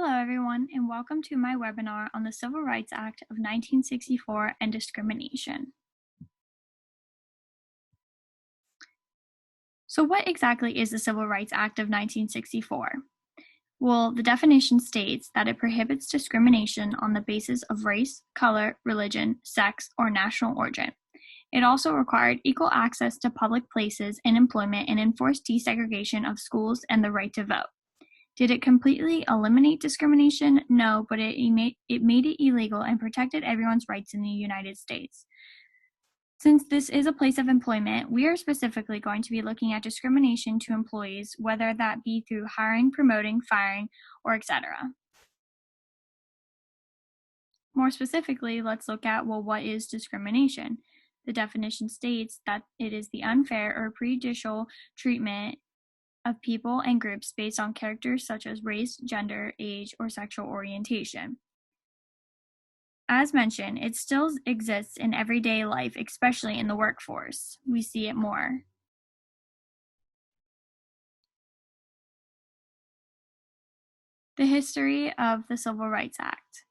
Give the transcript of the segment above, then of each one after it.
Hello, everyone, and welcome to my webinar on the Civil Rights Act of 1964 and discrimination. So what exactly is the Civil Rights Act of 1964? Well, the definition states that it prohibits discrimination on the basis of race, color, religion, sex, or national origin. It also required equal access to public places and employment and enforced desegregation of schools and the right to vote. Did it completely eliminate discrimination? No, but it made it illegal and protected everyone's rights in the United States. Since this is a place of employment, we are specifically going to be looking at discrimination to employees, whether that be through hiring, promoting, firing, or etc. More specifically, let's look at, well, what is discrimination? The definition states that it is the unfair or prejudicial treatment of people and groups based on characters such as race, gender, age, or sexual orientation. As mentioned, it still exists in everyday life, especially in the workforce. We see it more. The history of the Civil Rights Act.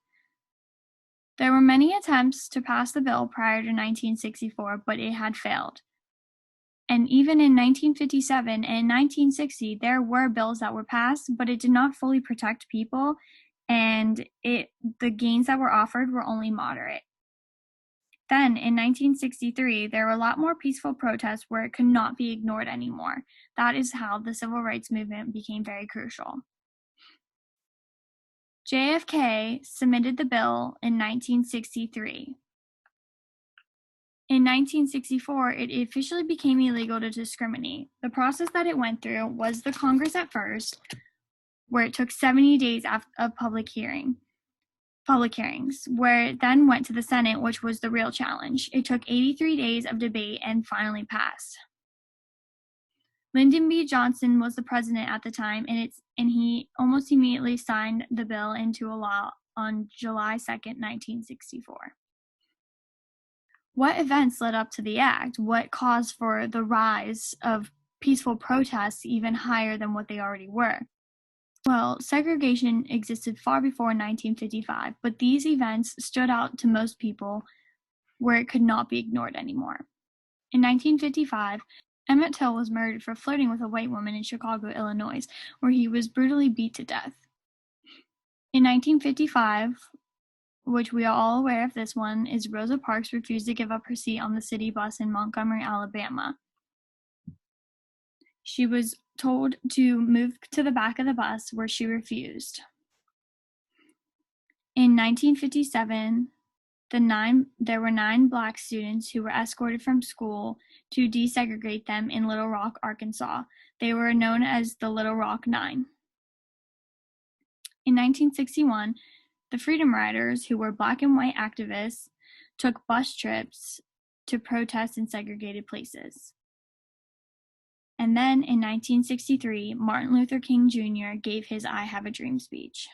There were many attempts to pass the bill prior to 1964, but it had failed. And even in 1957 and 1960, there were bills that were passed, but it did not fully protect people, and the gains that were offered were only moderate. Then, in 1963, there were a lot more peaceful protests where it could not be ignored anymore. That is how the civil rights movement became very crucial. JFK submitted the bill in 1963. In 1964, it officially became illegal to discriminate. The process that it went through was the Congress at first, where it took 70 days of public hearings, where it then went to the Senate, which was the real challenge. It took 83 days of debate and finally passed. Lyndon B. Johnson was the president at the time, and he almost immediately signed the bill into a law on July 2nd, 1964. What events led up to the act? What caused for the rise of peaceful protests even higher than what they already were? Well, segregation existed far before 1955, but these events stood out to most people where it could not be ignored anymore. In 1955, Emmett Till was murdered for flirting with a white woman in Chicago, Illinois, where he was brutally beat to death. In 1955, which we are all aware of this one, is Rosa Parks refused to give up her seat on the city bus in Montgomery, Alabama. She was told to move to the back of the bus, where she refused. In 1957, there were 9 Black students who were escorted from school to desegregate them in Little Rock, Arkansas. They were known as the Little Rock Nine. In 1961, the Freedom Riders, who were Black and white activists, took bus trips to protest in segregated places. And then in 1963, Martin Luther King Jr. gave his I Have a Dream speech.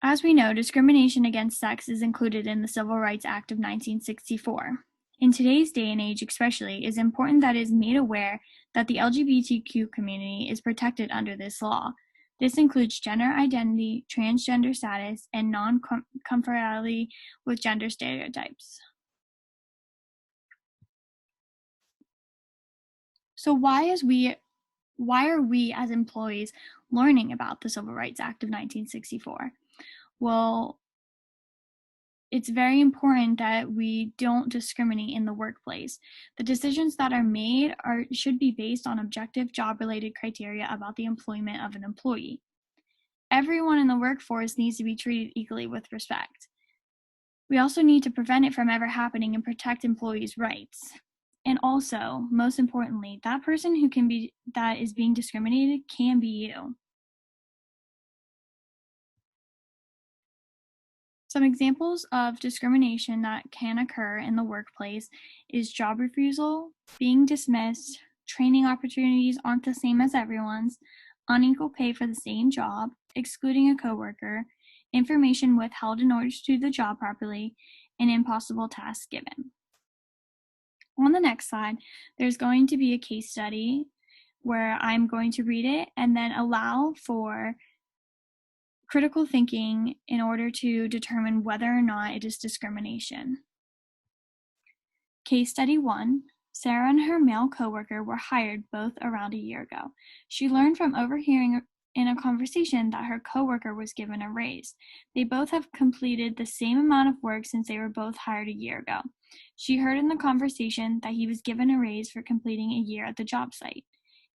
As we know, discrimination against sex is included in the Civil Rights Act of 1964. In today's day and age especially, it is important that it is made aware that the LGBTQ community is protected under this law. This includes gender identity, transgender status, and non-conformity with gender stereotypes. So why are we as employees learning about the Civil Rights Act of 1964? Well, it's very important that we don't discriminate in the workplace. The decisions that are made should be based on objective job-related criteria about the employment of an employee. Everyone in the workforce needs to be treated equally with respect. We also need to prevent it from ever happening and protect employees' rights. And also, most importantly, that person that is being discriminated can be you. Some examples of discrimination that can occur in the workplace is job refusal, being dismissed, training opportunities aren't the same as everyone's, unequal pay for the same job, excluding a coworker, information withheld in order to do the job properly, and impossible tasks given. On the next slide, there's going to be a case study where I'm going to read it and then allow for critical thinking in order to determine whether or not it is discrimination. Case study 1. Sarah and her male coworker were hired both around a year ago. She learned from overhearing in a conversation that her coworker was given a raise. They both have completed the same amount of work since they were both hired a year ago. She heard in the conversation that he was given a raise for completing a year at the job site.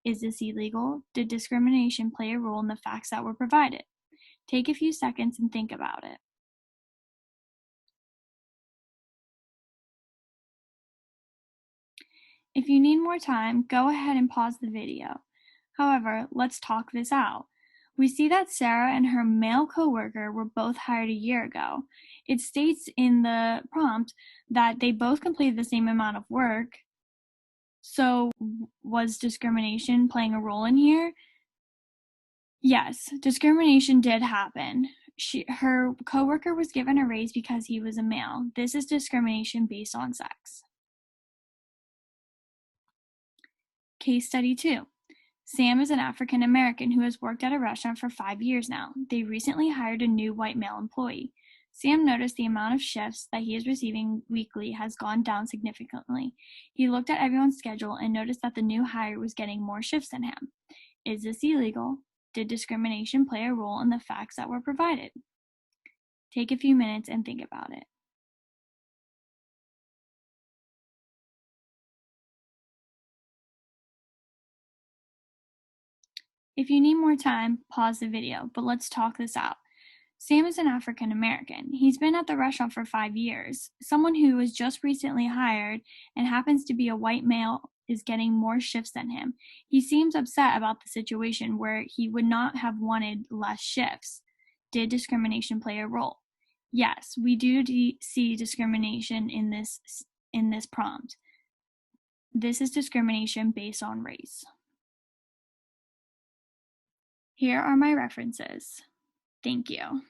Is this illegal? Did discrimination play a role in the facts that were provided? Take a few seconds and think about it. If you need more time, go ahead and pause the video. However, let's talk this out. We see that Sarah and her male coworker were both hired a year ago. It states in the prompt that they both completed the same amount of work. So, was discrimination playing a role in here? Yes, discrimination did happen. Her coworker was given a raise because he was a male. This is discrimination based on sex. Case study 2. Sam is an African American who has worked at a restaurant for 5 years now. They recently hired a new white male employee. Sam noticed the amount of shifts that he is receiving weekly has gone down significantly. He looked at everyone's schedule and noticed that the new hire was getting more shifts than him. Is this illegal? Did discrimination play a role in the facts that were provided? Take a few minutes and think about it. If you need more time, pause the video, but let's talk this out. Sam is an African American. He's been at the restaurant for 5 years. Someone who was just recently hired and happens to be a white male is getting more shifts than him. He seems upset about the situation where he would not have wanted less shifts. Did discrimination play a role? Yes, we do see discrimination in this prompt. This is discrimination based on race. Here are my references. Thank you.